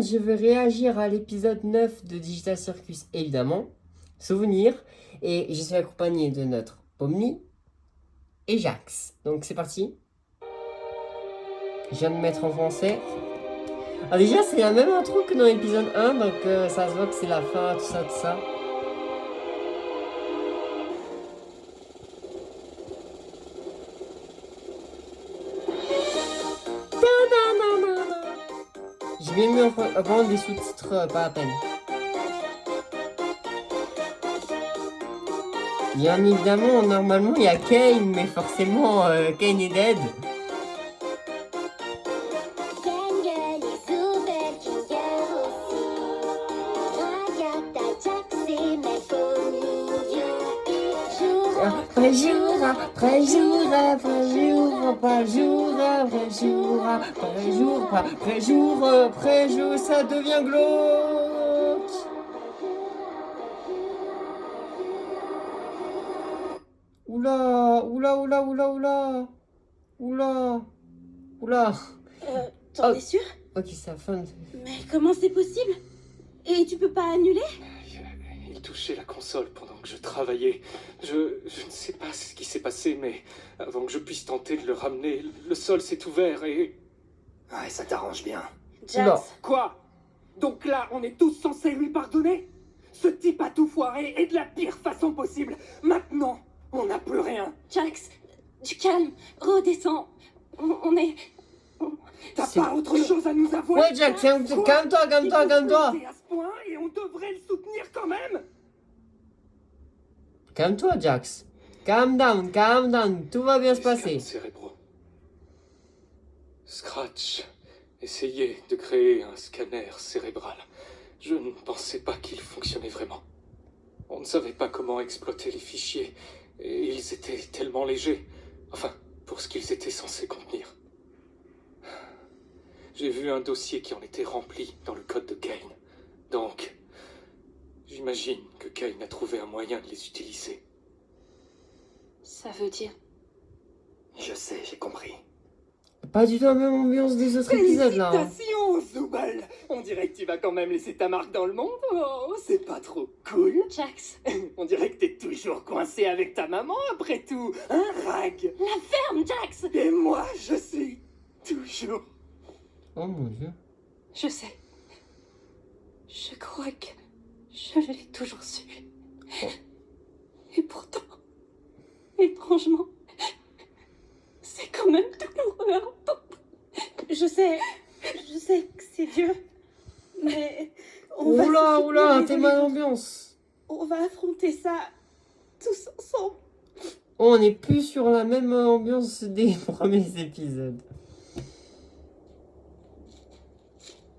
monde, je vais réagir à l'épisode 9 de Digital Circus, évidemment. Souvenir. Et je suis accompagné de notre Pomni et Jax. Donc c'est parti. Je viens de mettre en français. Ah déjà, c'est la même intro que dans l'épisode 1, donc ça se voit que c'est la fin, tout ça, tout ça. J'ai bien mis en prendre des sous-titres, pas à peine. Bien évidemment, normalement, il y a Kane, mais forcément, Kane est dead. Après jour après jour après jour après jour après jour après jour après jour après jour, ça devient glauque. Oula, oula, oula, oula, oula, oula, oula. T'en Oh. es sûr? Ok, c'est la fin. Mais comment c'est possible? Et tu peux pas annuler? Il touchait la console pendant que je travaillais. Je ne sais pas ce qui s'est passé, mais avant que je puisse tenter de le ramener, le sol s'est ouvert et... Ouais, ça t'arrange bien. Jax, Non. Quoi? Donc là, on est tous censés lui pardonner? Ce type a tout foiré et de la pire façon possible. Maintenant, on n'a plus rien. Jax, du calme, redescends. On est... T'as C'est- pas autre chose à nous avouer? Ouais, Jack, calme-toi, calme-toi, calme-toi, calme-toi. Il faut se à ce point et on devrait le soutenir quand même. Calme-toi, Jax. Calm down, tout va bien se passer. Cérébraux. Scratch essayait de créer un scanner cérébral. Je ne pensais pas qu'il fonctionnait vraiment. On ne savait pas comment exploiter les fichiers, et ils étaient tellement légers. Enfin, pour ce qu'ils étaient censés contenir. J'ai vu un dossier qui en était rempli dans le code de Kane. Donc, j'imagine que Kane a trouvé un moyen de les utiliser. Ça veut dire... Je sais, j'ai compris. Pas du tout la même ambiance des autres épisodes là. Hein. Félicitations, Zubal! On dirait que tu vas quand même laisser ta marque dans le monde. Oh, c'est pas trop cool. Jax, On dirait que t'es toujours coincé avec ta maman après tout. Un rag. la ferme, Jax! Et moi, je suis toujours... Oh mon dieu. Je sais. Je crois que je l'ai toujours su. Et pourtant, étrangement, c'est quand même douloureux à entendre. Je sais que c'est Dieu, mais on va se Oula, soutenir oula, les t'es uns mal les autres. ambiance. On va affronter ça tous ensemble. Oh, on n'est plus sur la même ambiance des premiers épisodes.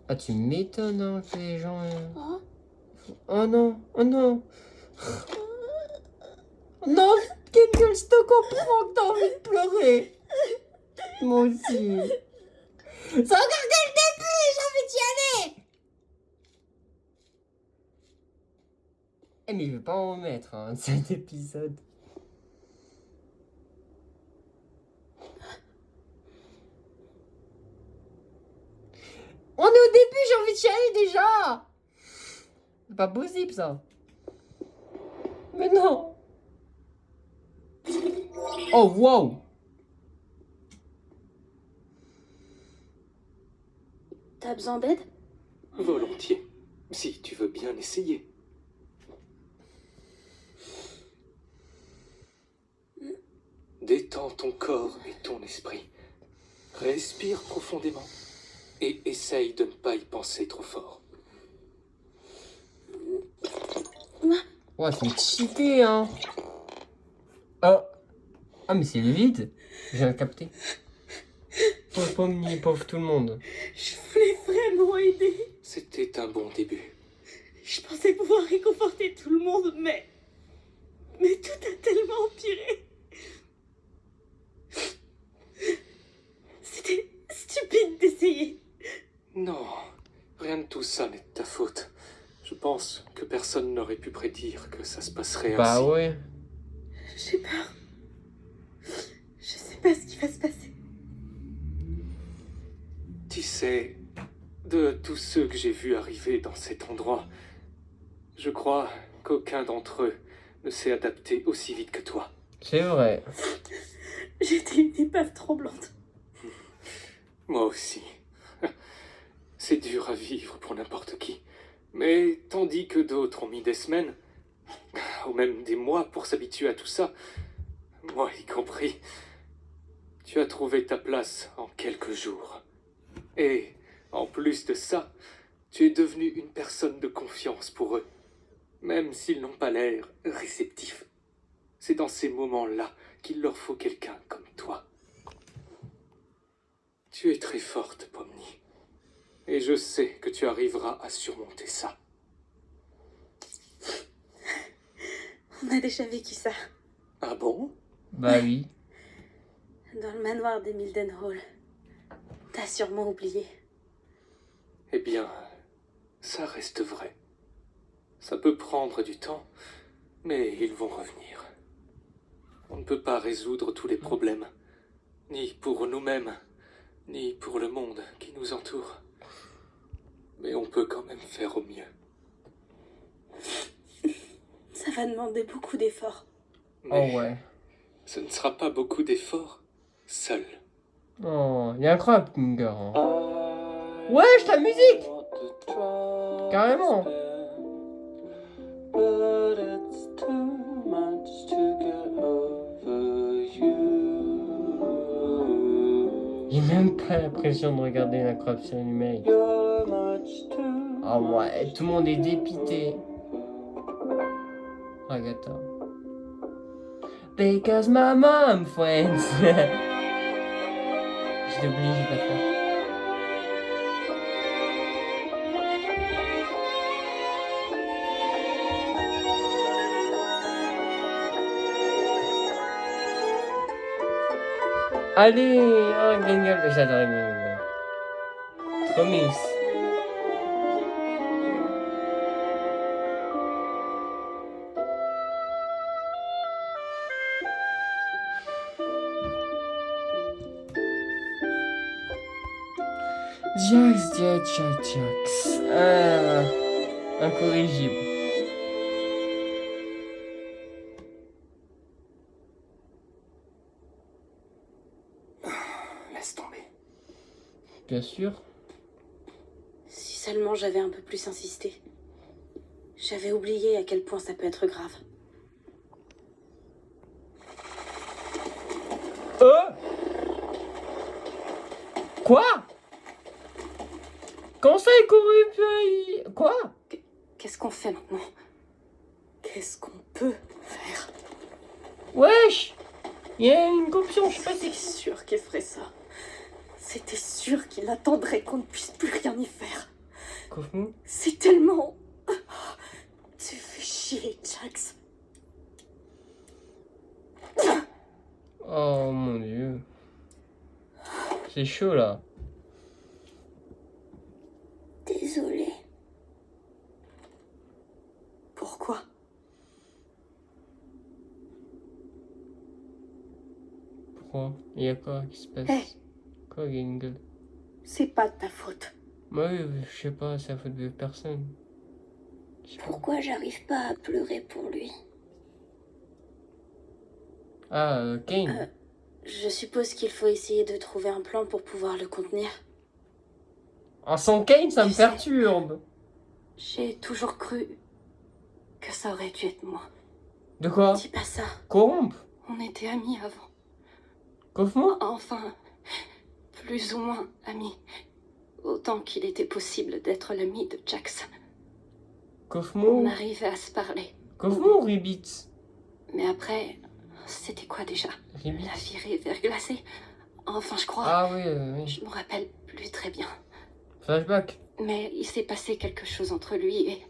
Ah, tu m'étonnes hein, que les gens... Oh, Oh non, oh non. Non, Kendall, je te comprends que t'as envie de pleurer. Moi aussi. C'est encore dès le début, j'ai envie d'y aller. Eh mais je vais pas en remettre hein, de cet épisode. On est au début, j'ai envie d'y aller déjà. C'est pas possible ça. Mais non. Oh wow. t'as besoin d'aide? Volontiers. Si tu veux bien essayer. Détends ton corps et ton esprit. Respire profondément. Et essaye de ne pas y penser trop fort. Ouais, c'est cheaté, hein. Oh. Ah, mais c'est le vide. J'ai capté. Pauvre Pomni, pauvre tout le monde. Je voulais vraiment aider. C'était un bon début. Je pensais pouvoir réconforter tout le monde, mais tout a tellement empiré. C'était stupide d'essayer. Non, rien de tout ça n'est de ta faute. Je pense que personne n'aurait pu prédire que ça se passerait Bah ainsi. ouais. J'ai peur. Je sais pas ce qui va se passer. Tu sais, de toute tous ceux que j'ai vus arriver dans cet endroit, je crois qu'aucun d'entre eux ne s'est adapté aussi vite que toi. C'est vrai. J'étais une épave tremblante. Moi aussi. C'est dur à vivre pour n'importe qui. Mais tandis que d'autres ont mis des semaines, ou même des mois pour s'habituer à tout ça, moi y compris, tu as trouvé ta place en quelques jours. Et, en plus de ça, tu es devenu une personne de confiance pour eux, même s'ils n'ont pas l'air réceptifs. C'est dans ces moments-là qu'il leur faut quelqu'un comme toi. Tu es très forte, Pomni. Et je sais que tu arriveras à surmonter ça. On a déjà vécu ça. Ah bon? Bah oui. Dans le manoir des Mildenhall. T'as sûrement oublié. Eh bien, ça reste vrai. Ça peut prendre du temps, mais ils vont revenir. On ne peut pas résoudre tous les problèmes, ni pour nous-mêmes, ni pour le monde qui nous entoure. Mais on peut quand même faire au mieux. Ça va demander beaucoup d'efforts. Mais Oh ouais. ce ne sera pas beaucoup d'efforts, seul. Oh, il est incroyable, Ginger. Hein. Wesh, la musique! Carrément. J'ai même pas l'impression de regarder l'incroyable série numérique. Ah ouais, tout le monde est dépité. Agatha. Because my mom, friends. J'ai obligé de la faire. Allez, oh, Gangle, j'adore Gangle. Trop miss. Jax. Incorrigible. Laisse tomber. Bien sûr. Si seulement j'avais un peu plus insisté. J'avais oublié à quel point ça peut être grave. Quoi? Comment ça, il couru puis... Quoi? Qu'est-ce qu'on fait maintenant? Qu'est-ce qu'on peut faire? Wesh! Il y a une corruption, je sais pas C'était si... sûr qu'il ferait ça. C'était sûr qu'il attendrait qu'on ne puisse plus rien y faire. Kaufman? C'est tellement... Tu fais chier, Jax. Oh mon dieu. C'est chaud là. Désolée. Pourquoi? Pourquoi? Il y a quoi qui se passe? Hey. Quoi, Gangle? C'est pas de ta faute. Moi, je sais pas, c'est la faute de personne. Je sais pas. Pourquoi j'arrive pas à pleurer pour lui? Ah, Kane. Je suppose qu'il faut essayer de trouver un plan pour pouvoir le contenir. Ah, sans Kane, ça me Tu sais. perturbe. J'ai toujours cru que ça aurait dû être moi. De quoi? Dis pas ça. Corrompre? On était amis avant. Kaufman? Enfin, plus ou moins amis. Autant qu'il était possible d'être l'ami de Jax. On Kaufman? arrivait à se parler. Kaufman ou Ribbit? Mais après, c'était quoi déjà? Ribbit? La virée verglacée? Enfin, je crois. Ah oui, oui. Je me rappelle plus très bien. Flashback. Mais il s'est passé quelque chose entre lui et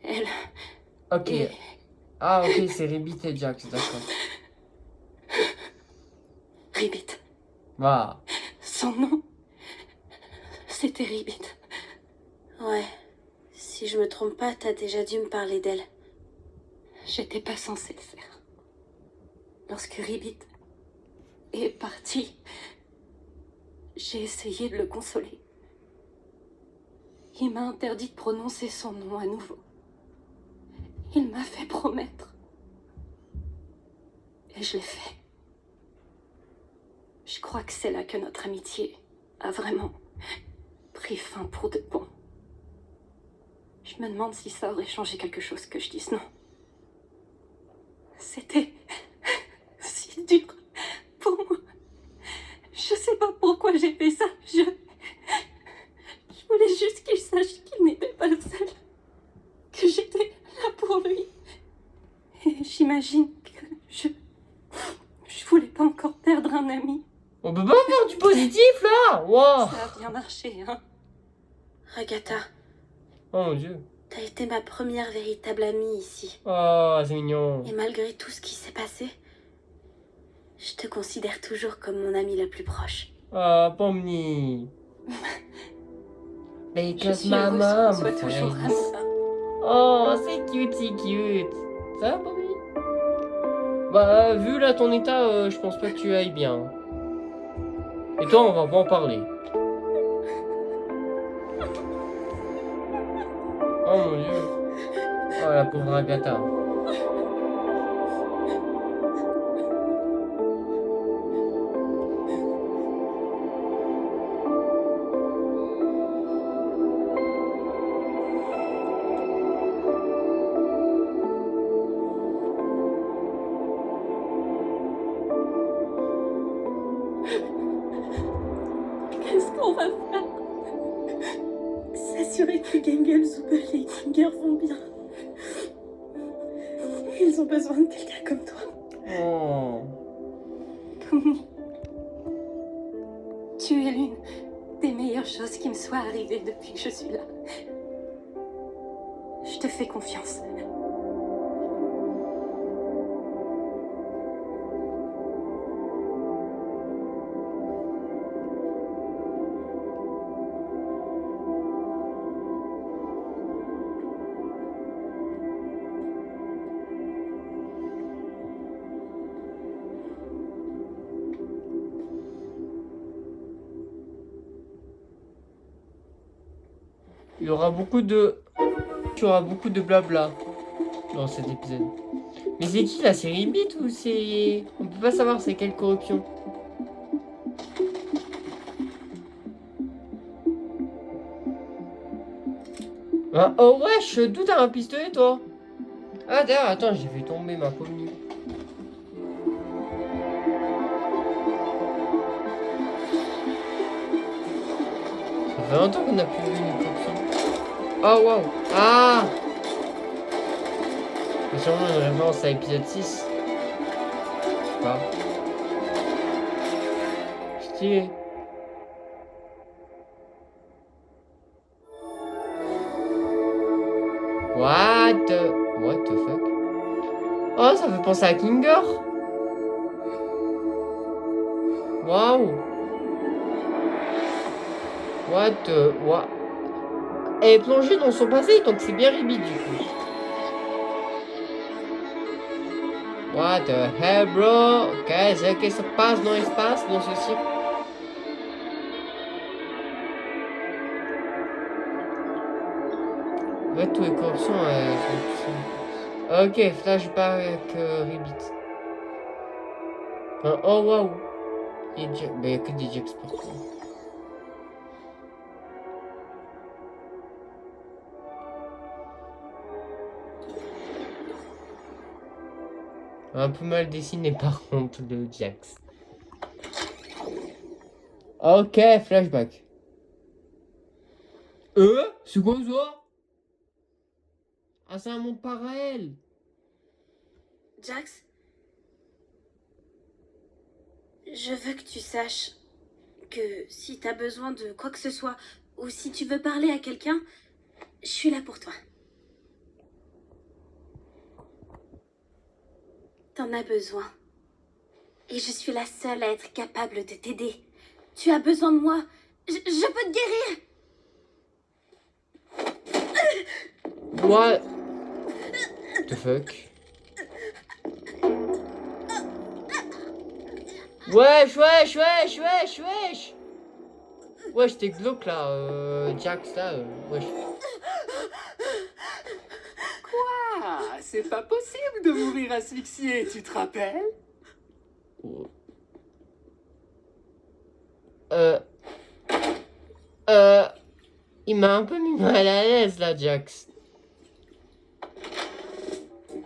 elle. Ok. Et Ah ok, c'est Ribbit et Jax, d'accord. Ribbit. Voilà. Son nom, c'était Ribbit. Ouais. Si je me trompe pas, t'as déjà dû me parler d'elle. J'étais pas censée le faire. Lorsque Ribbit est parti, j'ai essayé de le consoler. Il m'a interdit de prononcer son nom à nouveau. Il m'a fait promettre. Et je l'ai fait. Je crois que c'est là que notre amitié a vraiment pris fin pour de bon. Je me demande si ça aurait changé quelque chose que je dise non. C'était si dur pour moi. Je sais pas pourquoi j'ai fait ça. Je voulais juste qu'il sache qu'il n'était pas le seul. Que j'étais là pour lui. Et j'imagine que je voulais pas encore perdre un ami. On peut pas faire du positif là. Wow. Ça a bien marché, hein. Ragata, Oh mon dieu. t'as été ma première véritable amie ici. Oh, c'est mignon. Et malgré tout ce qui s'est passé, je te considère toujours comme mon amie la plus proche. Oh, Pomni. Je Because suis my heureuse mom qu'on soit toujours friends. amis. Oh, c'est cute, c'est cute. Ça va, Pomni? Bah, vu là ton état, je pense pas que tu ailles bien. Et toi, on va pas en parler. Oh mon dieu. Oh, la pauvre Agatha. Qu'est-ce qu'on va faire? S'assurer que Gengel, Zubel et Ettinger vont bien. Ils ont besoin de quelqu'un comme toi. Oh. Pomni, tu es l'une des meilleures choses qui me soient arrivées depuis que je suis là. Je te fais confiance. Il y aura beaucoup de... Il y aura beaucoup de blabla dans cet épisode. Mais c'est qui la série Beat ou c'est... On peut pas savoir c'est quelle corruption. Ah, oh wesh, d'où t'as un pistolet toi? Ah d'ailleurs, attends, j'ai fait tomber ma Pomni. Ça fait longtemps qu'on a plus vu une corruption. Oh waouh. Ah. C'est sûrement une référence à l'épisode 6. Je sais pas. Stylé. What the fuck? Oh, ça fait penser à Kinger. Waouh. What? Elle est plongée dans son passé, donc c'est bien Ribi du coup. What the hell, bro? Qu'est-ce qui se passe dans l'espace, dans ce cirque? En fait, toutes les corruptions, sont... Ok, flashback Ribbit. Oh, waouh! Il n'y a que des Jack Sports. Un peu mal dessiné par contre le Jax. Ok, flashback. C'est quoi ça? Ah, c'est un monde parallèle. Jax, je veux que tu saches que si t'as besoin de quoi que ce soit, ou si tu veux parler à quelqu'un, je suis là pour toi. T'en as besoin. Et je suis la seule à être capable de t'aider. Tu as besoin de moi. Je peux te guérir. What the fuck? Wesh. Wesh, t'es glauque là, Jax là, wesh. Quoi? C'est pas possible de mourir asphyxié, tu te rappelles? Il m'a un peu mis mal à l'aise là, Jax.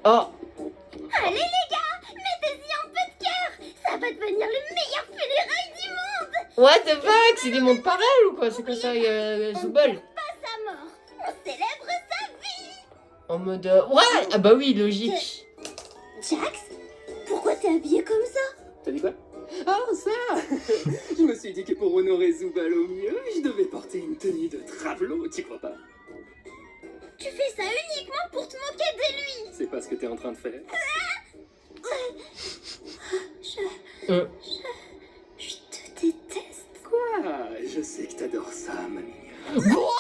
Oh, Allez les gars, mettez-y un peu de cœur. Ça va devenir le meilleur funérailles du monde. what the fuck, c'est des mondes parallèles ou quoi? C'est quoi ça, Zubel? Pas sa mort, on célèbre sa vie. En mode, ouais, ah bah oui, logique. Jax, pourquoi t'es habillé comme ça? T'as dit quoi? Oh, ça! Je me suis dit que pour honorer Zubal au mieux, je devais porter une tenue de travelot, tu crois pas? Tu fais ça uniquement pour te moquer de lui. C'est pas ce que t'es en train de faire. Je te déteste. Quoi? Je sais que t'adores ça, ma mignonne. Quoi?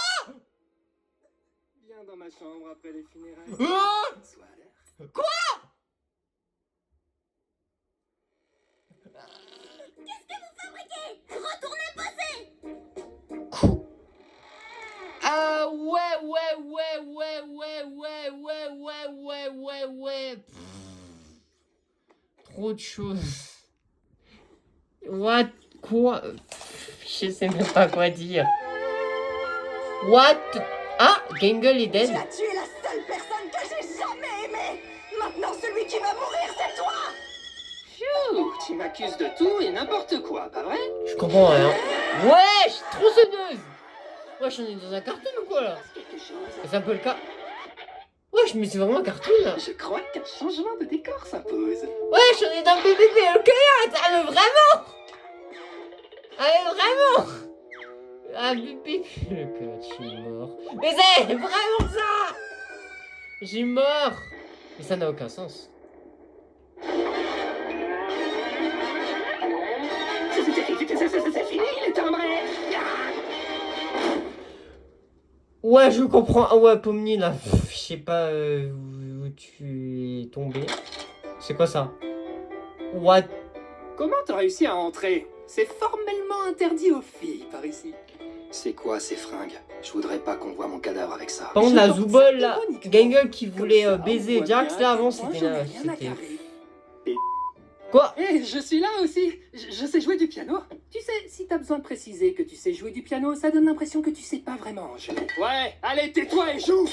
Viens dans ma chambre après les funérailles. Ah, Sois à l'air. Qu'est-ce que vous fabriquez? Retournez bosser. ah ouais. Pff, trop de choses. What? Quoi? Je sais même pas quoi dire. What? Ah, Gangle est dead. Tu as tué la seule personne que j'ai jamais aimée. Maintenant, celui qui va mourir, c'est toi. Phew, tu m'accuses de tout et n'importe quoi, pas vrai? Je comprends rien. Wesh, tronçonneuse. Wesh, on est dans un cartoon ou quoi là? Quelque chose. C'est un peu le cas. Wesh, mais c'est vraiment un cartoon là. Je crois qu'un changement de décor s'impose. Wesh, on est dans le bébé le coyote. Ah, mais vraiment? Ah, mais vraiment? Ah, bébé le coyote, je suis mort. Mais c'est vraiment ça. J'ai mort. Mais ça n'a aucun sens. C'est fini, les timbrés. Ouais, je comprends. Ah ouais, Pomni là, pff, je sais pas où tu es tombé. C'est quoi ça? What? Comment t'as réussi à entrer? C'est formellement interdit aux filles par ici. C'est quoi ces fringues? Je voudrais pas qu'on voit mon cadavre avec ça. Par contre, Je la porte Zoubol ça là, ironiquement. Gangle qui Comme voulait ça, on baiser voit Jax bien là à avant, quel point c'était j'en ai là. rien à C'était. carrer. Quoi? Eh, je suis là aussi. Je sais jouer du piano. Tu sais, si t'as besoin de préciser que tu sais jouer du piano, ça donne l'impression que tu sais pas vraiment jouer. Ouais, allez, tais-toi et joue.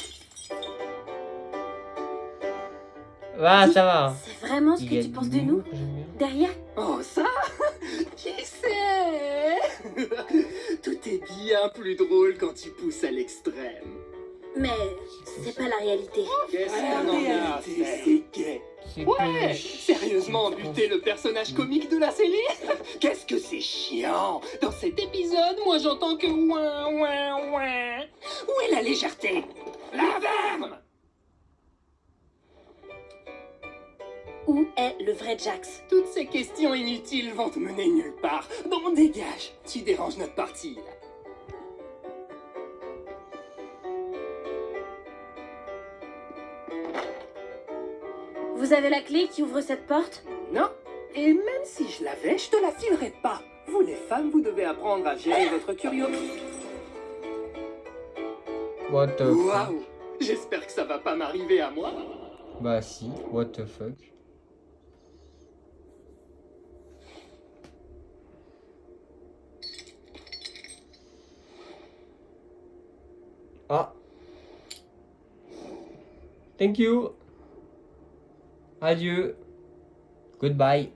Ah, ça va. C'est vraiment ce Il y que a tu penses de de nous? l'humour, j'aime bien. Derrière? Oh, ça? Qui sait? Tout est bien plus drôle quand tu pousses à l'extrême. Mais c'est pas la réalité. Qu'est-ce La qu'on en a à réalité, faire? c'est gay. C'est Ouais, que- sérieusement, buter le personnage comique de la série? Qu'est-ce que c'est chiant! Dans cet épisode, moi j'entends que ouin, ouin, ouin. Où est la légèreté? La verve! Où est le vrai Jax? Toutes ces questions inutiles vont te mener nulle part. Bon, dégage, tu déranges notre partie. Vous avez la clé qui ouvre cette porte? Non, et même si je l'avais, je te la filerais pas. Vous les femmes, vous devez apprendre à gérer votre curiosité. What the fuck? Waouh! J'espère que ça va pas m'arriver à moi. Bah si, what the fuck? Ah. Thank you. Adieu. Goodbye.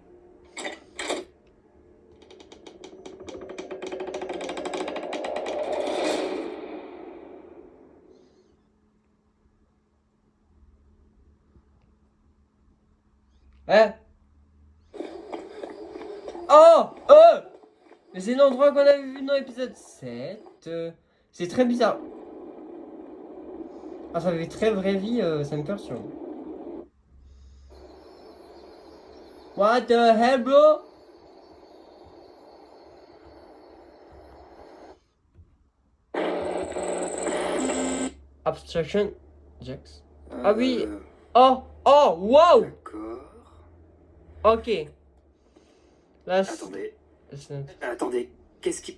Hein? Oh! Mais c'est l'endroit qu'on avait vu dans l'épisode 7. C'est très bizarre. Ah, ça fait très vraie vie, ça me perturbe. What the hell, bro? Abstraction. Jax. Ah oui. Oh! Oh! Wow! D'accord. Ok. Là, Attendez, c'est- attendez. Qu'est-ce qui...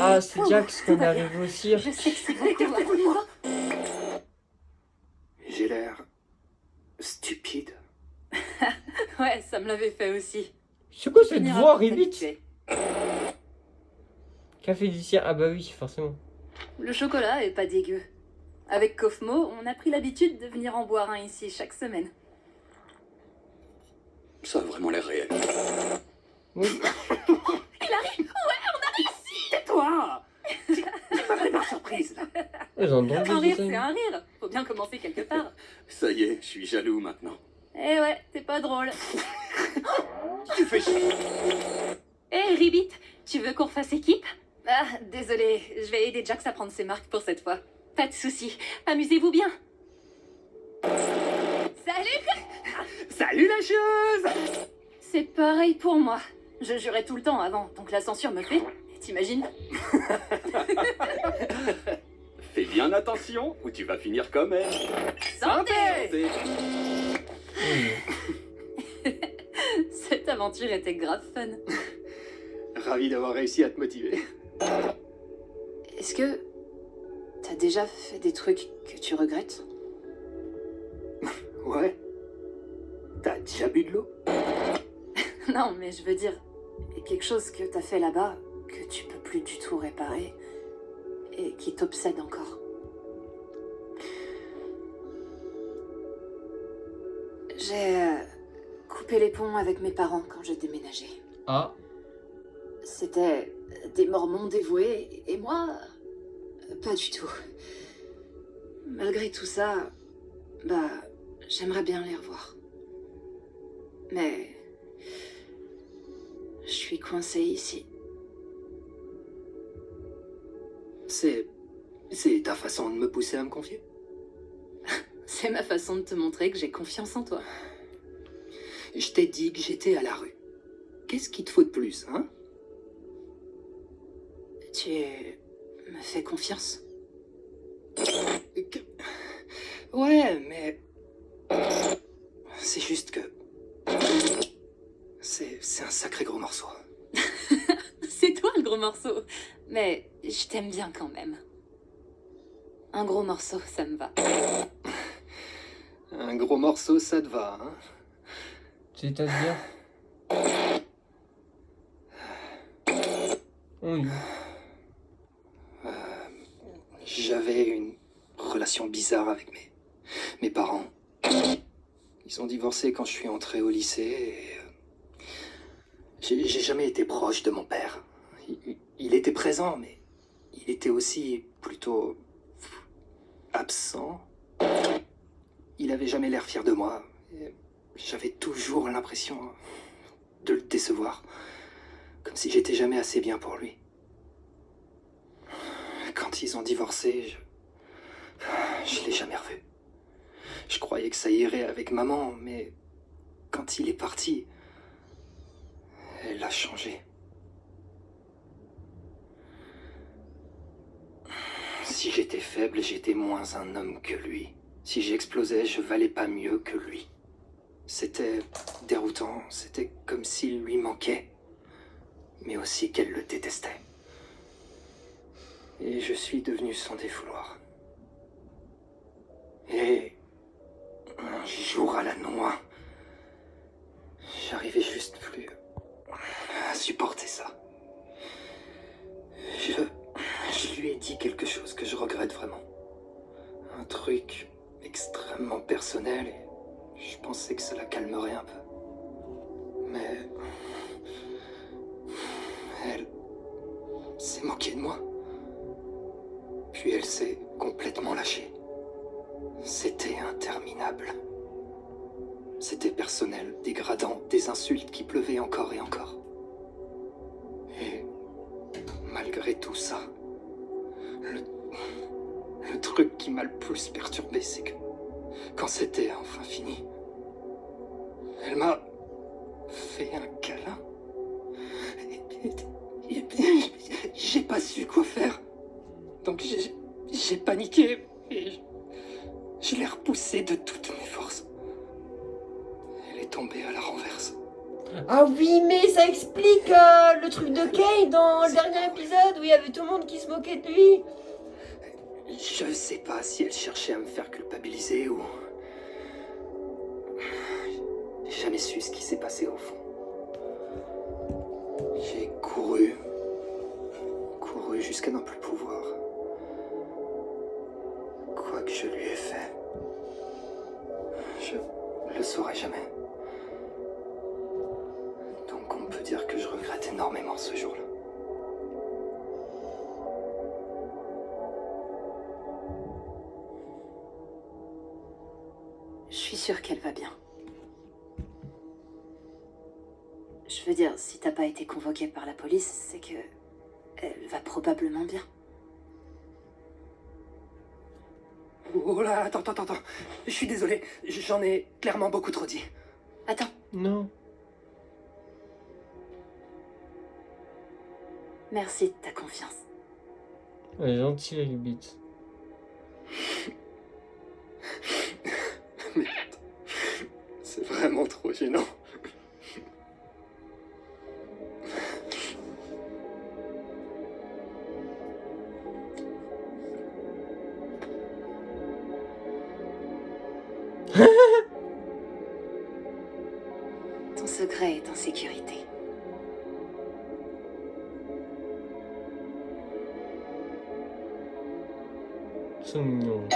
Ah, c'est Jax qu'on arrive au cirque. Je sais que c'est beaucoup à toi. J'ai l'air stupide. Ouais, ça me l'avait fait aussi. C'est quoi cette Finira voix par Ribbit? t'habituer. Café du cirque. Ah bah oui, forcément. Le chocolat est pas dégueu. Avec Kofmo, on a pris l'habitude de venir en boire un ici chaque semaine. Ça a vraiment l'air réel. Oui. Tais-toi! C'est pas vraiment surprise, là. Ils ont drôle de Un rire, design. c'est un rire. Faut bien commencer quelque part. Ça y est, je suis jaloux maintenant. Eh ouais, t'es pas drôle. Tu fais chier. Eh Ribbit, tu veux qu'on fasse équipe? Ah, désolé, je vais aider Jax à prendre ses marques pour cette fois. Pas de soucis, amusez-vous bien. Salut! Salut la chose! C'est pareil pour moi. Je jurais tout le temps avant, donc la censure me fait. T'imagines? Fais bien attention ou tu vas finir comme elle. Santé! Santé. Cette aventure était grave fun. Ravi d'avoir réussi à te motiver. Est-ce que t'as déjà fait des trucs que tu regrettes? Ouais. T'as déjà bu de l'eau? Non, mais je veux dire, quelque chose que t'as fait là-bas, que tu peux plus du tout réparer, et qui t'obsède encore. J'ai coupé les ponts avec mes parents quand j'ai déménagé. Ah. C'était des Mormons dévoués, et moi, pas du tout. Malgré tout ça, bah, j'aimerais bien les revoir. Mais je suis coincée ici. C'est ta façon de me pousser à me confier? C'est ma façon de te montrer que j'ai confiance en toi. Je t'ai dit que j'étais à la rue. Qu'est-ce qu'il te faut de plus, hein? Tu me fais confiance? Que- Ouais, mais... C'est juste que... C'est un sacré gros morceau. C'est toi le gros morceau. Mais je t'aime bien quand même. Un gros morceau, ça me va. Un gros morceau, ça te va, hein? C'est-à-dire. Oui. J'avais une relation bizarre avec mes parents. Ils ont divorcé quand je suis entré au lycée et... J'ai jamais été proche de mon père. Il était présent, mais il était aussi plutôt absent. Il avait jamais l'air fier de moi. Et j'avais toujours l'impression de le décevoir, comme si j'étais jamais assez bien pour lui. Quand ils ont divorcé, je l'ai jamais revu. Je croyais que ça irait avec maman, mais quand il est parti, elle a changé. Si j'étais faible, j'étais moins un homme que lui. Si j'explosais, je valais pas mieux que lui. C'était déroutant, c'était comme s'il lui manquait, mais aussi qu'elle le détestait. Et je suis devenu son défouloir. Et un jour à la noix, j'arrivais juste plus à supporter ça. Je lui ai dit quelque chose que je regrette vraiment. Un truc extrêmement personnel et je pensais que ça la calmerait un peu. Mais elle s'est moquée de moi. Puis elle s'est complètement lâchée. C'était interminable. C'était personnel, dégradant, des insultes qui pleuvaient encore et encore. Et malgré tout ça, le truc qui m'a le plus perturbé, c'est que quand c'était enfin fini, elle m'a fait un câlin. Et j'ai pas su quoi faire. Donc j'ai paniqué et je l'ai repoussée de toutes mes forces. Elle est tombée à la renverse. Ah oui, mais ça explique le truc de Kay dans le dernier épisode où il y avait tout le monde qui se moquait de lui. Je sais pas si elle cherchait à me faire culpabiliser ou... J'ai jamais su ce qui s'est passé au fond. J'ai couru jusqu'à n'en plus pouvoir. Quoi que je lui ai fait, je le saurai jamais. Donc on peut dire que je regrette énormément ce jour-là. Je suis sûre qu'elle va bien. Je veux dire, si t'as pas été convoquée par la police, c'est que... elle va probablement bien. Oh là, attends. Je suis désolé, j'en ai clairement beaucoup trop dit. Attends, Non. merci de ta confiance. Elle est gentille, la bite. Merde, c'est vraiment trop gênant. Ton secret est en sécurité. Ils sont mignons.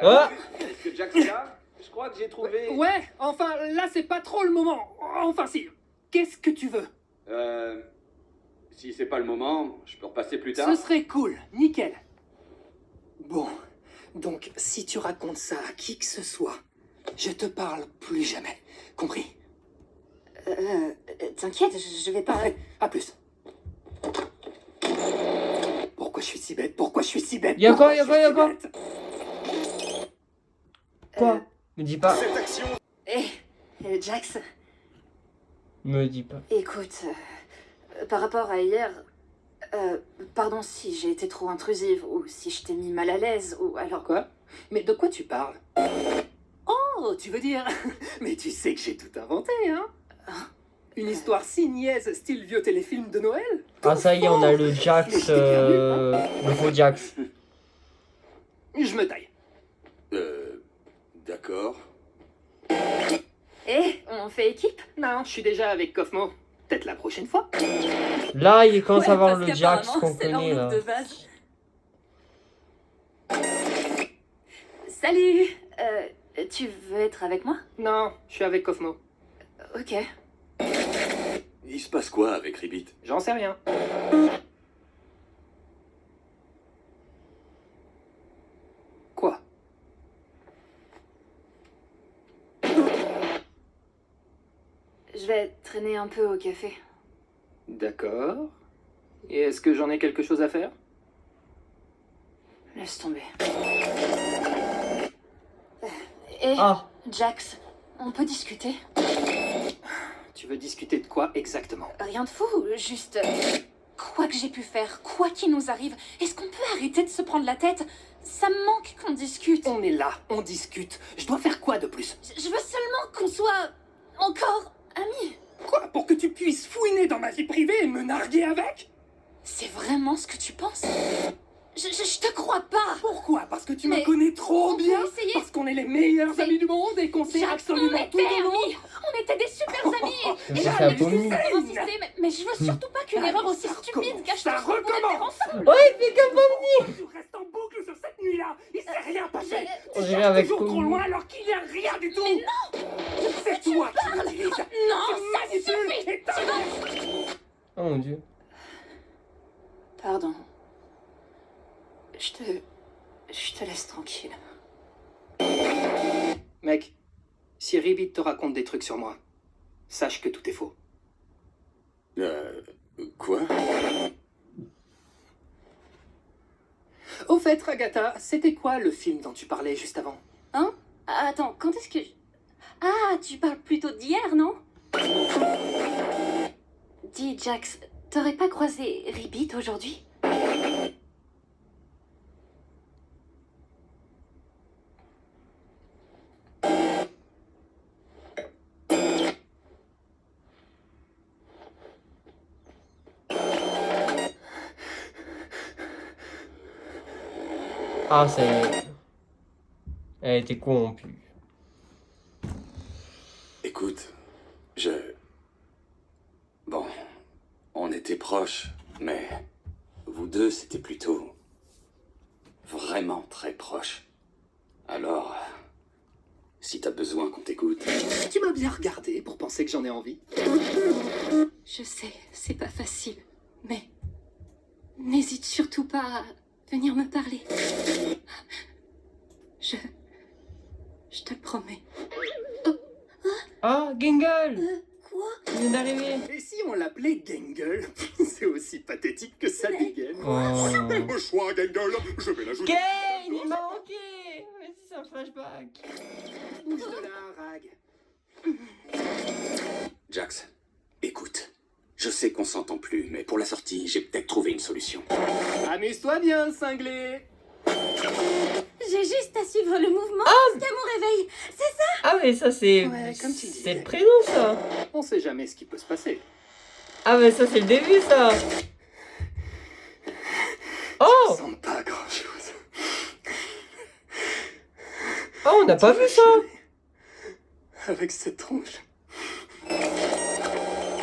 Ah Est-ce que Jax est là? Je crois que j'ai trouvé... Ouais, enfin, là c'est pas trop le moment. Enfin si, qu'est-ce que tu veux? Si c'est pas le moment, je peux repasser plus tard. Ce serait cool, nickel. Bon, donc si tu racontes ça à qui que ce soit, je te parle plus jamais. Compris? T'inquiète, je vais pas... Parfait, à plus. Pourquoi je suis si bête? Pourquoi je suis si bête? Y'a quoi, Pourquoi y'a je quoi, suis y'a si quoi? bête? Quoi? Me dis pas. Jax, Me dis pas. écoute, par rapport à hier... pardon si j'ai été trop intrusive, ou si je t'ai mis mal à l'aise, ou alors... Quoi? Mais de quoi tu parles? Oh, tu veux dire? Mais tu sais que j'ai tout inventé, hein? Une histoire si niaise, style vieux téléfilm de Noël? Ah ça y est, on a le Jax, le faux Jax. Je me taille. D'accord. On fait équipe? Non, je suis déjà avec Kaufmo. Peut-être la prochaine fois. Là, il commence à avoir parce le Jax qu'apparemment, qu'on c'est leur connaît look là. de base. Salut, tu veux être avec moi? Non, je suis avec Kaufmo. Ok. Il se passe quoi avec Ribbit? J'en sais rien. Quoi? Je vais traîner un peu au café. D'accord. Et est-ce que j'en ai quelque chose à faire? Laisse tomber. Et Ah, Jax, on peut discuter? Tu veux discuter de quoi exactement? Rien de fou, juste... quoi que j'ai pu faire, quoi qu'il nous arrive, est-ce qu'on peut arrêter de se prendre la tête? Ça me manque qu'on discute. On est là, on discute. Je dois faire quoi de plus? Je veux seulement qu'on soit... encore amis. Quoi? Pour que tu puisses fouiner dans ma vie privée et me narguer avec? C'est vraiment ce que tu penses? Je te crois pas. Pourquoi? Parce que tu Mais me connais trop on peut bien? essayer. Parce qu'on est les meilleurs C'est- amis du monde et qu'on sait Jax, absolument on tout était de amis. On était des super amis. mais Et ça, je c'est un vais peu mignon. juste insister, mais je veux surtout pas qu'une erreur aussi Ça stupide recommence, gâche ça tout ce qu'on pourrait faire recommence. ensemble. Ouais, il fait comme Pomni. Tu restes en boucle sur cette nuit-là. Il s'est rien passé. On Tu dirait cherches avec toujours trop Pomni. loin alors qu'il n'y a rien du tout. Mais non. C'est toi qui m'utilises. Non, Tu ça manipules suffit. et t'as- Oh mon dieu. Pardon. Je te laisse tranquille. Mec, si Ribbit te raconte des trucs sur moi, sache que tout est faux. Quoi? Au fait, Ragata, c'était quoi le film dont tu parlais juste avant? Hein? Attends, quand est-ce que... Ah, tu parles plutôt d'hier, non? Dis, Jax, t'aurais pas croisé Ribbit aujourd'hui? Ah, ça y est. Elle a été corrompue. Écoute, Bon, on était proches, mais vous deux, c'était plutôt vraiment très proches. Alors, si t'as besoin qu'on t'écoute... Tu m'as bien regardé pour penser que j'en ai envie. Je sais, c'est pas facile, mais n'hésite surtout pas à venir me parler. Je te le promets. Ah, Gengal! Quoi? Il vient d'arriver. Et si on l'appelait Gangle? C'est aussi pathétique que ça dégaine. Oh. Superbe choix, Gangle. Je vais l'ajouter. Kane, il m'a manqué. Vas-y, c'est un flashback. Bouge de là, Rag. Jax, écoute. Je sais qu'on s'entend plus, mais pour la sortie, j'ai peut-être trouvé une solution. Amuse-toi bien, cinglé. J'ai juste à suivre le mouvement jusqu'à mon réveil. C'est ça? Ah, mais ça, c'est. Ouais, comme tu C'est disais. le prénom, ça. On sait jamais ce qui peut se passer. Ah, mais ça, c'est le début, ça. Ça Oh! ressemble pas à grand-chose. Oh, on n'a pas vu ça. Avec cette tronche.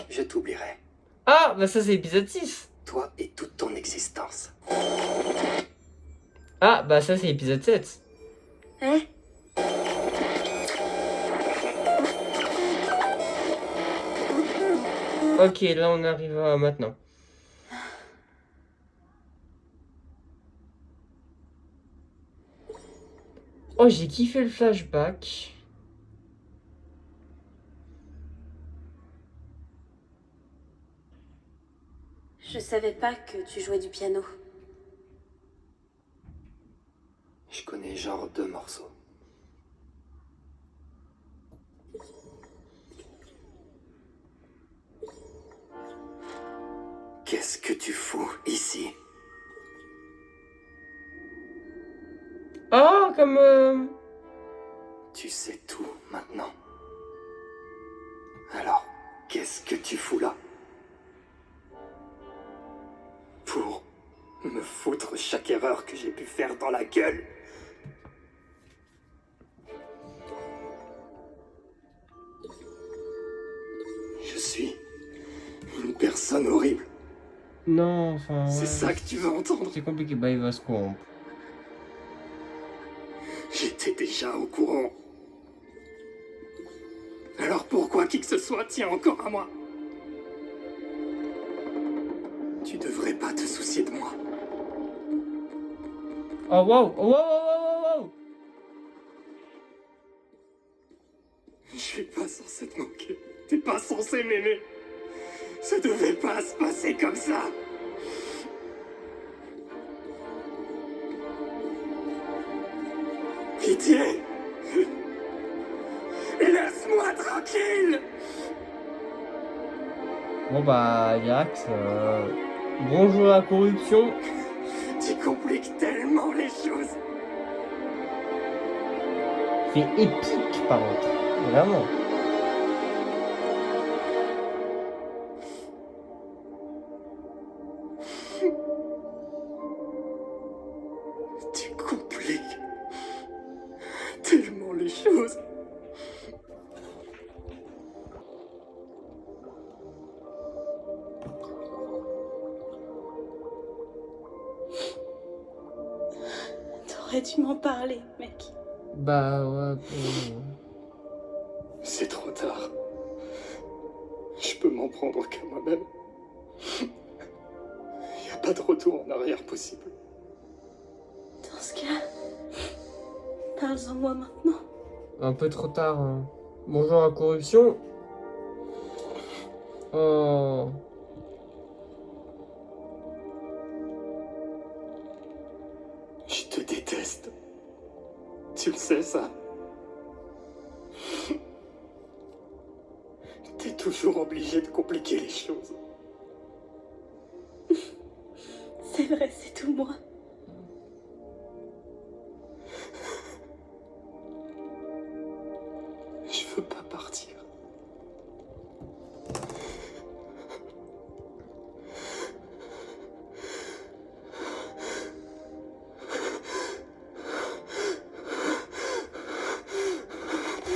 Je t'oublierai. Ah, bah ça, c'est l'épisode 6. Toi et toute ton existence. Ah, bah ça, c'est l'épisode 7. Hein? Ok, là, on arrive à maintenant. Oh, j'ai kiffé le flashback. Je savais pas que tu jouais du piano. Je connais genre 2 morceaux. Qu'est-ce que tu fous ici? Ah, comme... Tu sais tout maintenant. Alors, qu'est-ce que tu fous là? Pour me foutre chaque erreur que j'ai pu faire dans la gueule. Je suis une personne horrible. Non, enfin... C'est ouais. ça que tu veux entendre? C'est compliqué, bah il va se corrompre. J'étais déjà au courant. Alors pourquoi qui que ce soit tient encore à moi? Tu devrais pas te soucier de moi. Oh wow, oh wow, wow, wow, wow. Je suis pas censé te manquer. T'es pas censé m'aimer. Ça devait pas se passer comme ça. Pitié. Laisse-moi tranquille. Bon bah, Jax, bonjour la corruption. Tu compliques tellement les choses. C'est épique par contre, vraiment. Tu compliques tellement les choses. T'aurais dû m'en parler, mec. Bah ouais, C'est trop tard. Je peux m'en prendre qu'à moi-même. Y a pas de retour en arrière possible. Dans ce cas, parle-en moi maintenant. un peu trop tard. Hein. Bonjour la corruption. Oh. Je te déteste. Tu le sais, ça. T'es toujours obligé de compliquer les choses. C'est vrai, c'est tout moi. Je veux pas partir.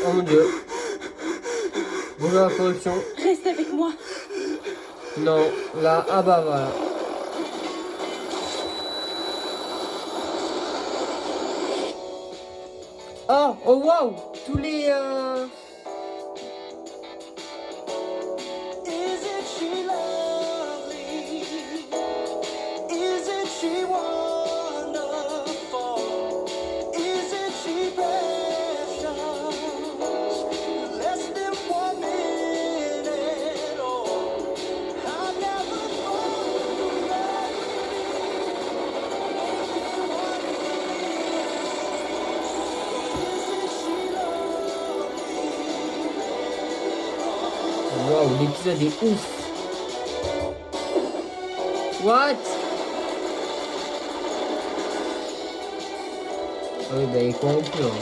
Oh mon dieu. Bonjour la corruption. Reste avec moi. Non, là, ah bah voilà. Oh, oh waouh. Tous les... Isn't she lovely? Isn't she wonderful? Isn't she precious? Less than 1 minute. Oh, I never thought to love Waouh, l'épisode est ouf. What? Ah oui, bah il est corrompu, hein.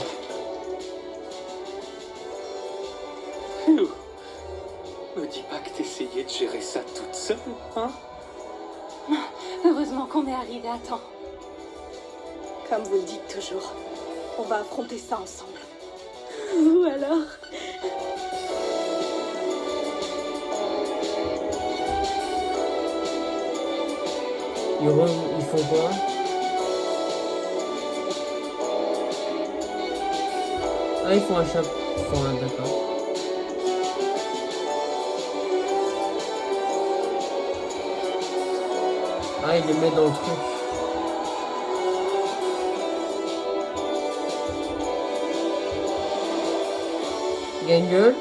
Phew. Me dis pas que t'essayais de gérer ça toute seule, hein? Heureusement qu'on est arrivé à temps. Comme vous le dites toujours, on va affronter ça ensemble. Vous alors? Ils font quoi? Ah, ils font un chat. Ils font un, d'accord. Ah, il les met dans le truc. Il y a une gueule.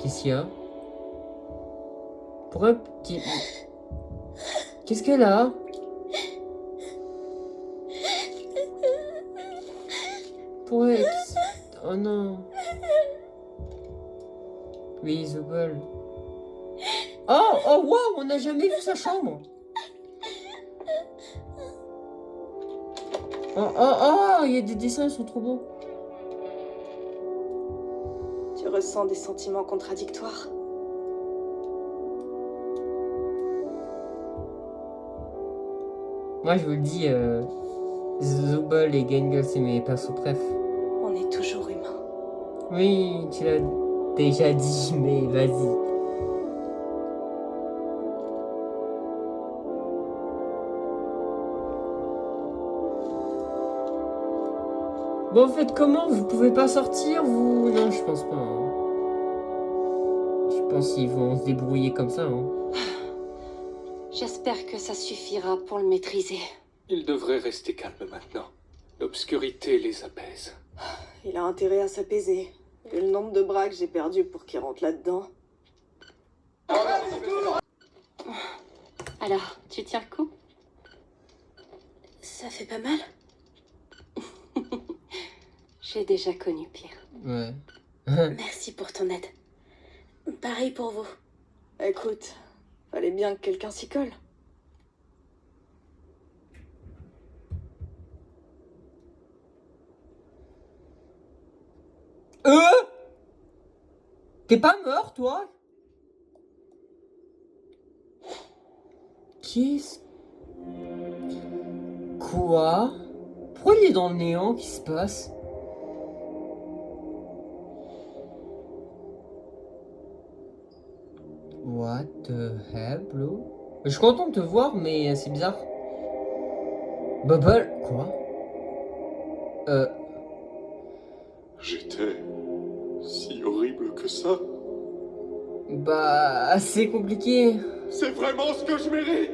Qu'est-ce qu'il y a? Pourquoi qu'est-ce qu'elle a? Pourquoi oh non. Oui, Isabelle. Oh, oh, wow, on n'a jamais vu sa chambre. Oh, oh, oh, il y a des dessins, ils sont trop beaux. Tu ressens des sentiments contradictoires. Moi, je vous le dis, Zubul et Gengel, c'est mes persos préf. On est toujours humain. Oui, tu l'as déjà dit, mais vas-y. Bon, faites comment? Vous pouvez pas sortir, vous? Non, je pense pas. Hein. Je pense qu'ils vont se débrouiller comme ça. Hein. J'espère que ça suffira pour le maîtriser. Ils devraient rester calmes maintenant. L'obscurité les apaise. Il a intérêt à s'apaiser. Vu le nombre de bras que j'ai perdu pour qu'il rentre là-dedans. Alors, tu tiens le coup? Ça fait pas mal? J'ai déjà connu pire. Ouais. Merci pour ton aide. Pareil pour vous. Écoute, fallait bien que quelqu'un s'y colle. T'es pas mort, toi? Qu'est-ce... Quoi? Pourquoi il est dans le néant? Qu'est-ce qui se passe? What the hell, bro? Je suis content de te voir, mais c'est bizarre. Bubble... Quoi? J'étais si horrible que ça. Bah... c'est compliqué. C'est vraiment ce que je mérite.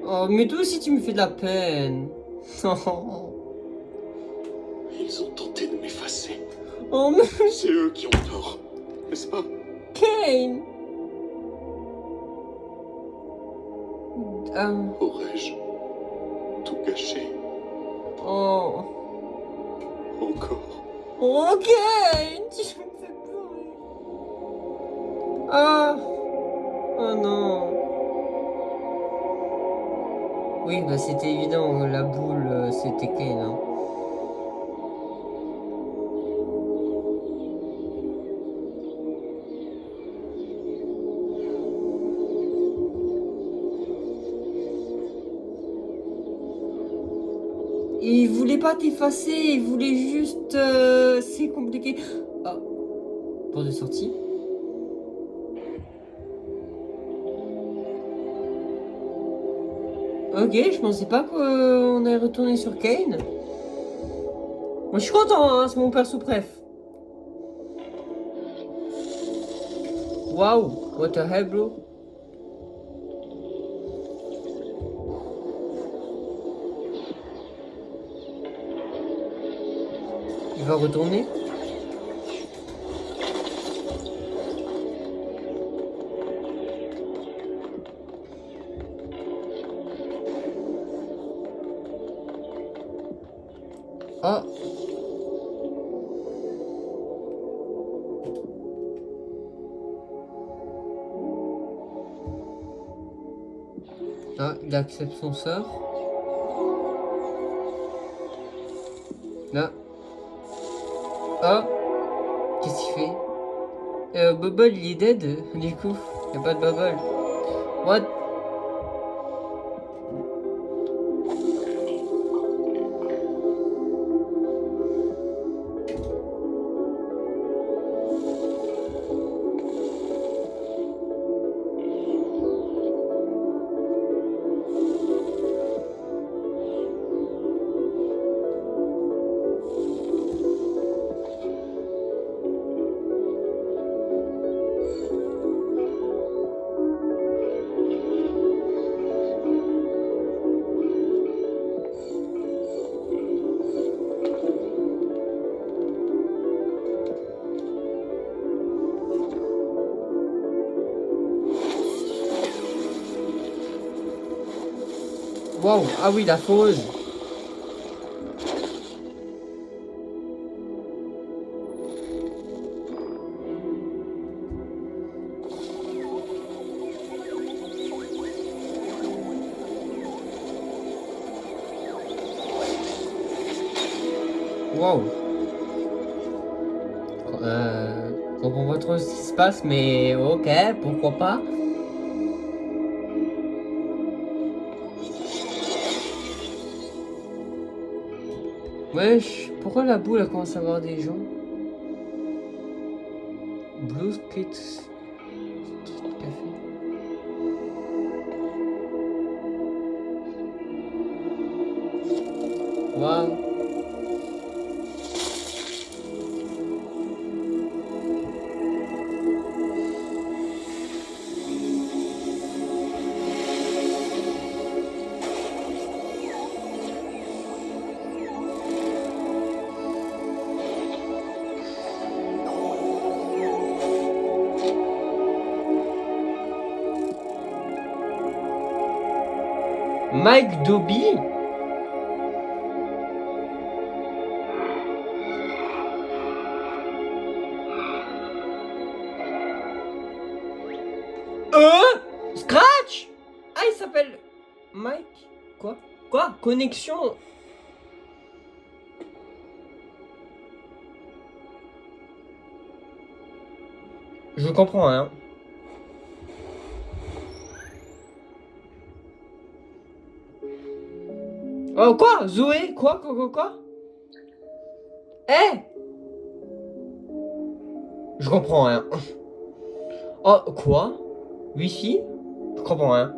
Oh, mais toi aussi tu me fais de la peine. Oh, Ils ont tenté de m'effacer. oh mais... C'est eux qui ont tort, n'est-ce pas? Kane! Aurais-je tout gâché Oh... encore? Ok, tu me fais pleurer. Ah, oh non. Oui, bah c'était évident, la boule, c'était Kane. Hein. Il voulait pas t'effacer, il voulait juste... c'est compliqué. Ah. Porte de sortie. Ok, je pensais pas qu'on allait retourner sur Kane. Moi je suis content, hein, c'est mon perso préf. Wow, what the hell, bro? Il va retourner? Ah. Ah, il accepte son sort. Là. Ah. Qu'est-ce qu'il fait? Bubble, il est dead, du coup. Il n'y a pas de Bubble. What? Wow, ah oui, la fausse. Wow. Je comprends pas trop ce qui se passe, mais ok, pourquoi pas. Wesh, pourquoi la boule a commencé à avoir des gens? Blue Street Café. Waouh. Mike Dobby? Scratch? Ah, il s'appelle Mike? Quoi? Quoi? Connexion? Je comprends rien. Oh, quoi? Zoé? Quoi? Eh? Je comprends rien. Oh, quoi? Wi-Fi? Je comprends rien.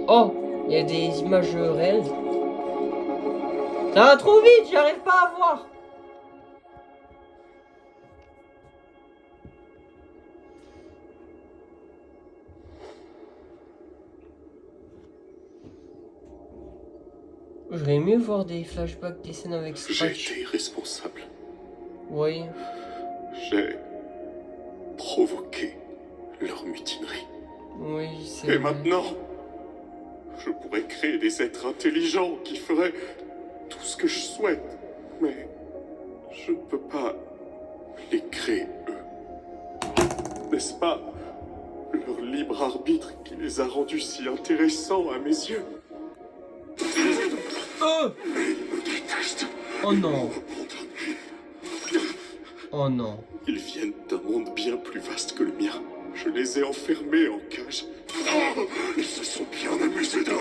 Oh, il y a des images réelles. Ça va trop vite, j'arrive pas à voir. J'aurais mieux voir des flashbacks, des scènes avec Scratch. J'ai été responsable. Oui. J'ai provoqué leur mutinerie. Oui, c'est Et vrai. maintenant, je pourrais créer des êtres intelligents qui feraient tout ce que je souhaite. Mais je ne peux pas les créer, eux. N'est-ce pas leur libre arbitre qui les a rendus si intéressants à mes yeux? Oh! Ils me détestent. Oh non. Ils m'ont abandonné. Oh non. Ils viennent d'un monde bien plus vaste que le mien. Je les ai enfermés en cage. Oh, ils se sont bien amusés dehors.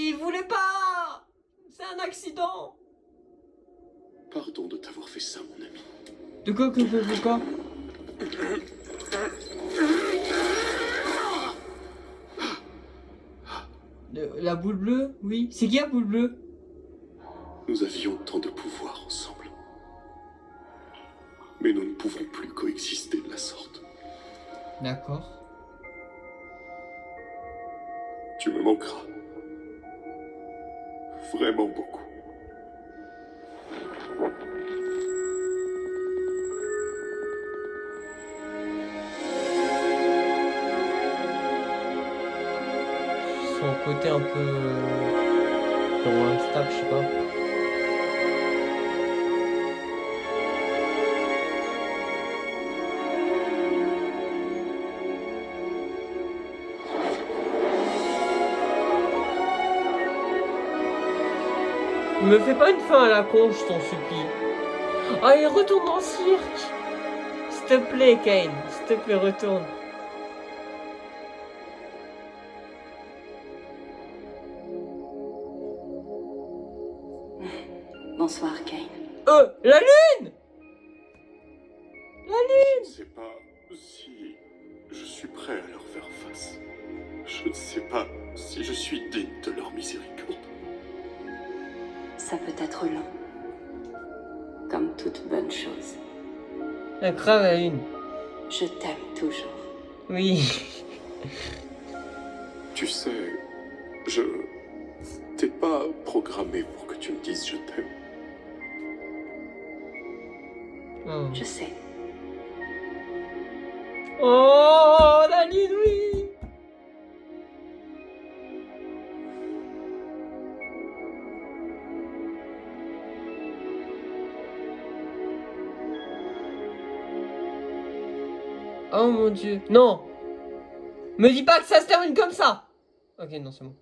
il voulait pas. C'est un accident. Pardon de t'avoir fait ça, mon ami. De quoi que je veux pas? La boule bleue? Oui. C'est qui la boule bleue? Nous avions tant de pouvoir ensemble. Mais nous ne pouvons plus coexister de la sorte. D'accord. Tu me manqueras. Vraiment beaucoup. Son côté un peu instable, je sais pas. Me fais pas une fin à la con, je t'en supplie. Allez, retourne dans le cirque. S'il te plaît, Kane. S'il te plaît, retourne. Bonsoir, Kane. La lune. La lune. Je ne sais pas si je suis prêt à leur faire face. Je ne sais pas si je suis digne de leur miséricorde. Ça peut être long. Comme toute bonne chose. La grave la lune. Je t'aime toujours. Oui. Tu sais, je t'ai pas programmé pour que tu me dises je t'aime. Oh. Je sais. Oh, la lune, oui. Oh mon dieu. Non. Me dis pas que ça se termine comme ça. Ok, non, c'est bon.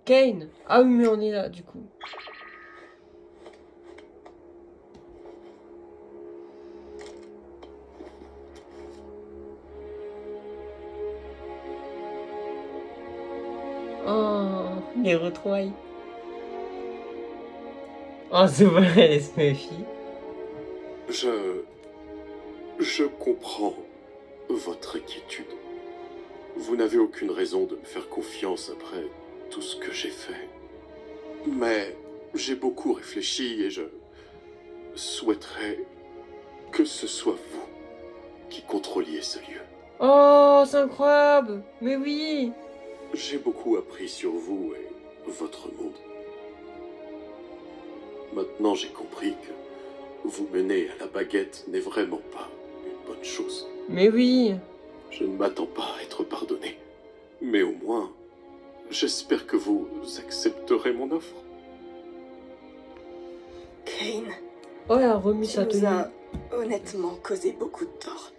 Kane. Ah oui, mais on est là, du coup. Oh, les retrouvailles. Oh, c'est vrai, elle se méfie. Je comprends votre inquiétude. Vous n'avez aucune raison de me faire confiance après tout ce que j'ai fait. Mais j'ai beaucoup réfléchi et je souhaiterais que ce soit vous qui contrôliez ce lieu. Oh, c'est incroyable. Mais oui. J'ai beaucoup appris sur vous et votre monde. Maintenant, j'ai compris que vous mener à la baguette n'est vraiment pas une bonne chose. Mais oui. Je ne m'attends pas à être pardonné. Mais au moins, j'espère que vous accepterez mon offre. Kane, Oh, elle a remis tu sa nous tenue. as honnêtement causé beaucoup de tort.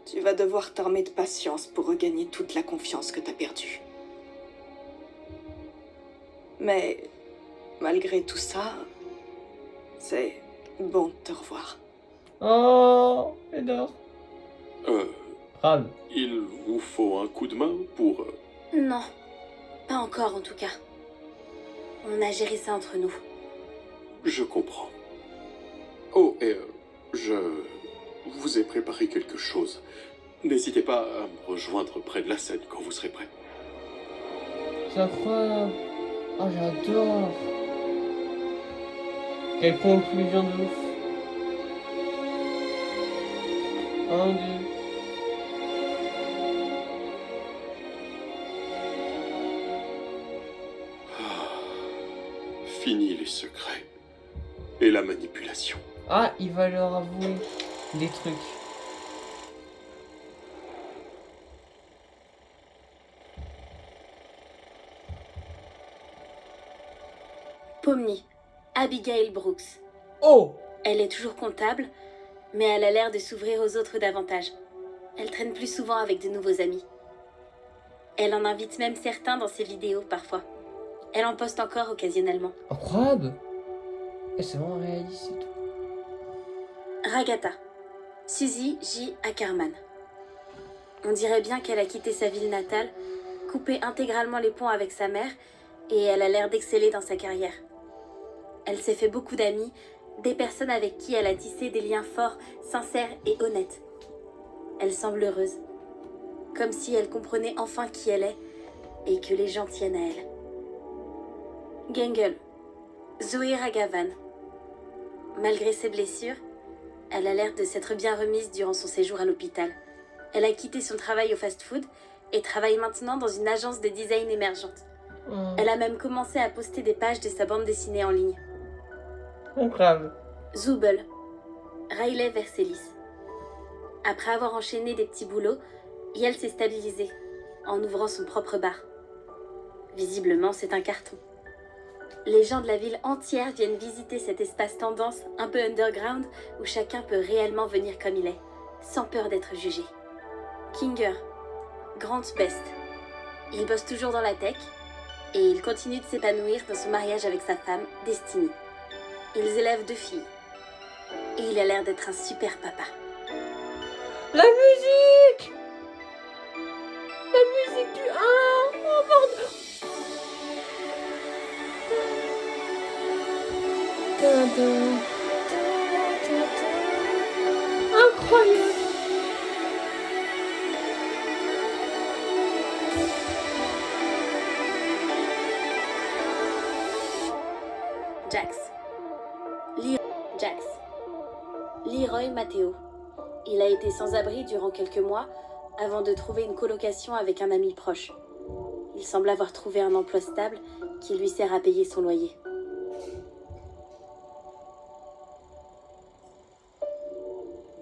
Tu vas devoir t'armer de patience pour regagner toute la confiance que t'as perdue. Mais malgré tout ça, c'est bon de te revoir. Oh, j'adore. Grave. Il vous faut un coup de main pour... Non, pas encore en tout cas. On a géré ça entre nous. Je comprends. Oh, et je vous ai préparé quelque chose. N'hésitez pas à me rejoindre près de la scène quand vous serez prêt. C'est incroyable. Oh, j'adore. Quelle conclusion de ouf. Un, deux. Fini les secrets et la manipulation. Ah, il va leur avouer des trucs. Pomni, Abigail Brooks. Oh! Elle est toujours comptable, mais elle a l'air de s'ouvrir aux autres davantage. Elle traîne plus souvent avec de nouveaux amis. Elle en invite même certains dans ses vidéos parfois. Elle en poste encore occasionnellement. Incroyable! Et c'est vraiment réaliste et tout. Ragata, Suzy J. Ackerman. On dirait bien qu'elle a quitté sa ville natale, coupé intégralement les ponts avec sa mère et elle a l'air d'exceller dans sa carrière. Elle s'est fait beaucoup d'amis, des personnes avec qui elle a tissé des liens forts, sincères et honnêtes. Elle semble heureuse, comme si elle comprenait enfin qui elle est et que les gens tiennent à elle. Gengel, Zoé Raghavan. Malgré ses blessures, elle a l'air de s'être bien remise durant son séjour à l'hôpital. Elle a quitté son travail au fast-food et travaille maintenant dans une agence de design émergente. Elle a même commencé à poster des pages de sa bande dessinée en ligne. Incroyable. Zubel, Riley Verselis. Après avoir enchaîné des petits boulots, Yael s'est stabilisée en ouvrant son propre bar. Visiblement, c'est un carton. Les gens de la ville entière viennent visiter cet espace tendance un peu underground où chacun peut réellement venir comme il est, sans peur d'être jugé. Kinger, Grant Best. Il bosse toujours dans la tech et il continue de s'épanouir dans son mariage avec sa femme, Destiny. Ils élèvent 2 filles. Et il a l'air d'être un super papa. La musique! La musique du 1! Oh bordel! Incroyable! Jax. Leroy Matteo. Il a été sans abri durant quelques mois avant de trouver une colocation avec un ami proche. Il semble avoir trouvé un emploi stable qui lui sert à payer son loyer.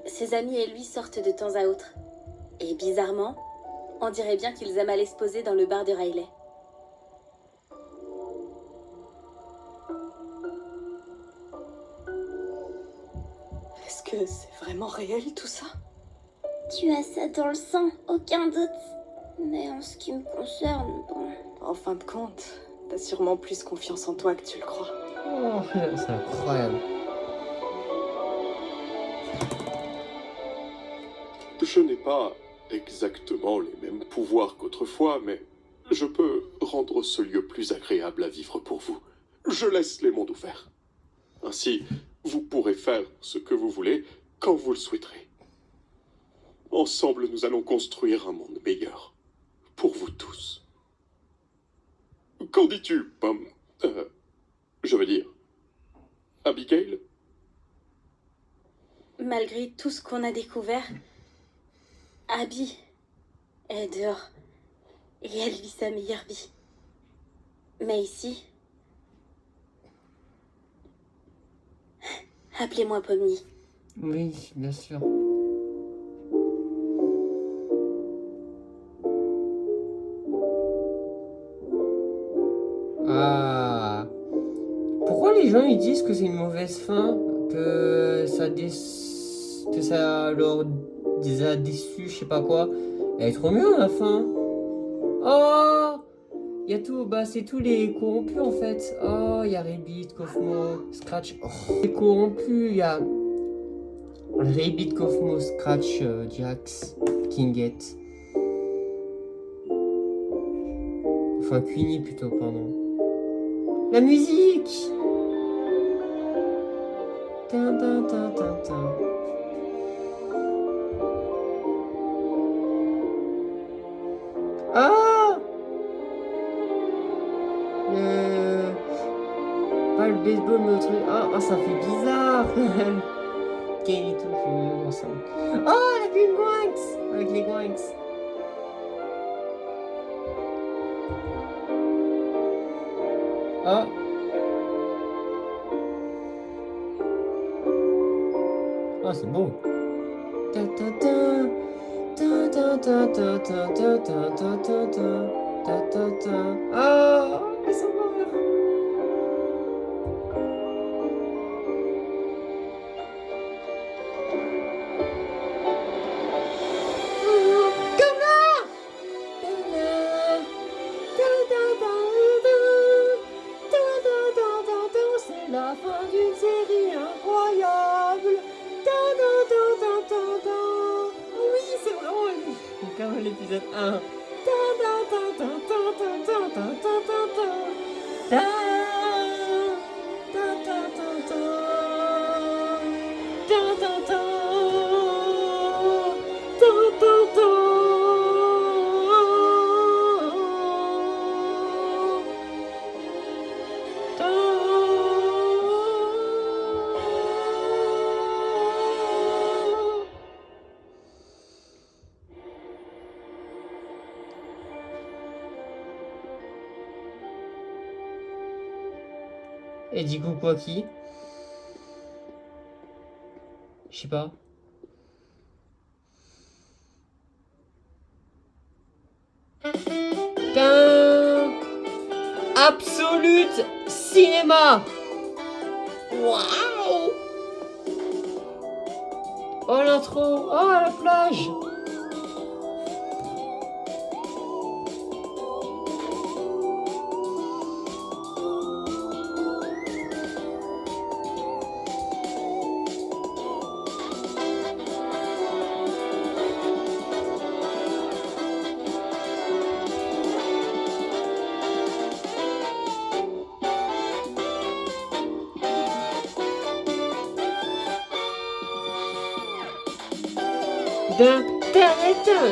Ses amis et lui sortent de temps à autre. Et bizarrement, on dirait bien qu'ils aiment aller se poser dans le bar de Riley. Est-ce que c'est vraiment réel tout ça? Tu as ça dans le sang, aucun doute. Mais en ce qui me concerne, bon... En fin de compte, t'as sûrement plus confiance en toi que tu le crois. Oh, c'est incroyable. Je n'ai pas exactement les mêmes pouvoirs qu'autrefois, mais je peux rendre ce lieu plus agréable à vivre pour vous. Je laisse les mondes ouverts. Ainsi, vous pourrez faire ce que vous voulez quand vous le souhaiterez. Ensemble, nous allons construire un monde meilleur. Pour vous tous. Qu'en dis-tu, Pomme? Je veux dire... Abigail? Malgré tout ce qu'on a découvert, Abby est dehors et elle vit sa meilleure vie. Mais ici... Appelez-moi Pomni. Oui, bien sûr. Ah. Pourquoi les gens ils disent que c'est une mauvaise fin? Que ça leur les a déçus, je sais pas quoi. Elle est trop bien la fin. Oh! Il y a tout, bah c'est tous les corrompus en fait. Oh, il y a Rabbit, Cosmo, Scratch. Oh, les corrompus, il y a Rabbit, Cosmo, Scratch, Jax, Kinget. Enfin, Queenie plutôt, pardon. La musique! Tin, tin, tin, tin, tin. Ah! Pas le baseball, mais le truc. Ah, ça fait bizarre! Quel est tout, je ensemble. Oh, la une Gwanks! Avec les Gwanks. Ah! Ah, c'est beau! Ta ta ta! Ta ta ta ta ta ta ta ta ta ta ta ta. Ah! Ils sont morts! C'est la fin d'une série incroyable. Oui, c'est vraiment comme l'épisode 1. Ta, ta, ta, ta, ta. Ta, ta, ta. Ta, ta, ta. Et du coup, quoi qui? Je sais pas. Tin. Absolute cinéma. Waouh. Oh l'intro. Oh la plage.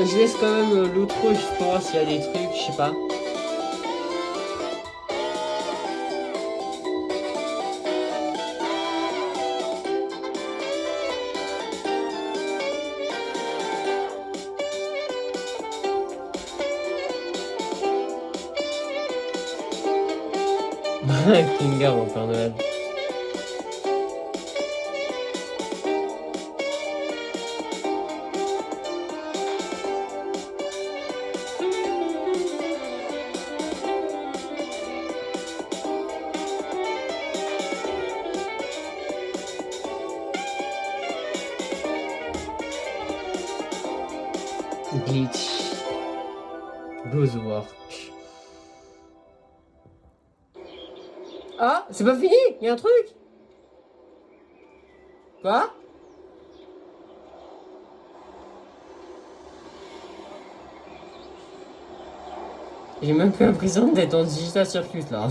Je laisse quand même l'outro juste pour voir s'il y a des trucs, je sais pas. Kinga mon Père Noël. Glitch. Buzzwork. Ah, c'est pas fini, il y a un truc. Quoi? J'ai même pas l'impression d'être en Digital Circus là.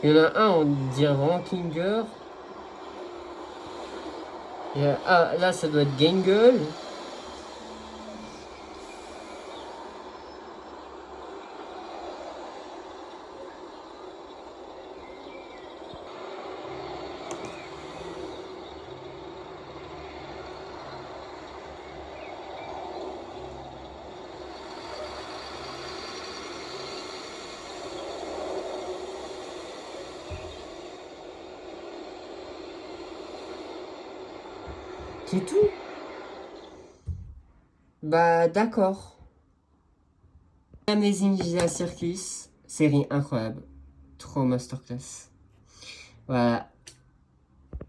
Il y en a un, on dirait vraiment Kinger. Ah, là ça doit être Gangle. C'est tout? Bah d'accord. Amazing Digital Circus, série incroyable. Trop masterclass. Voilà.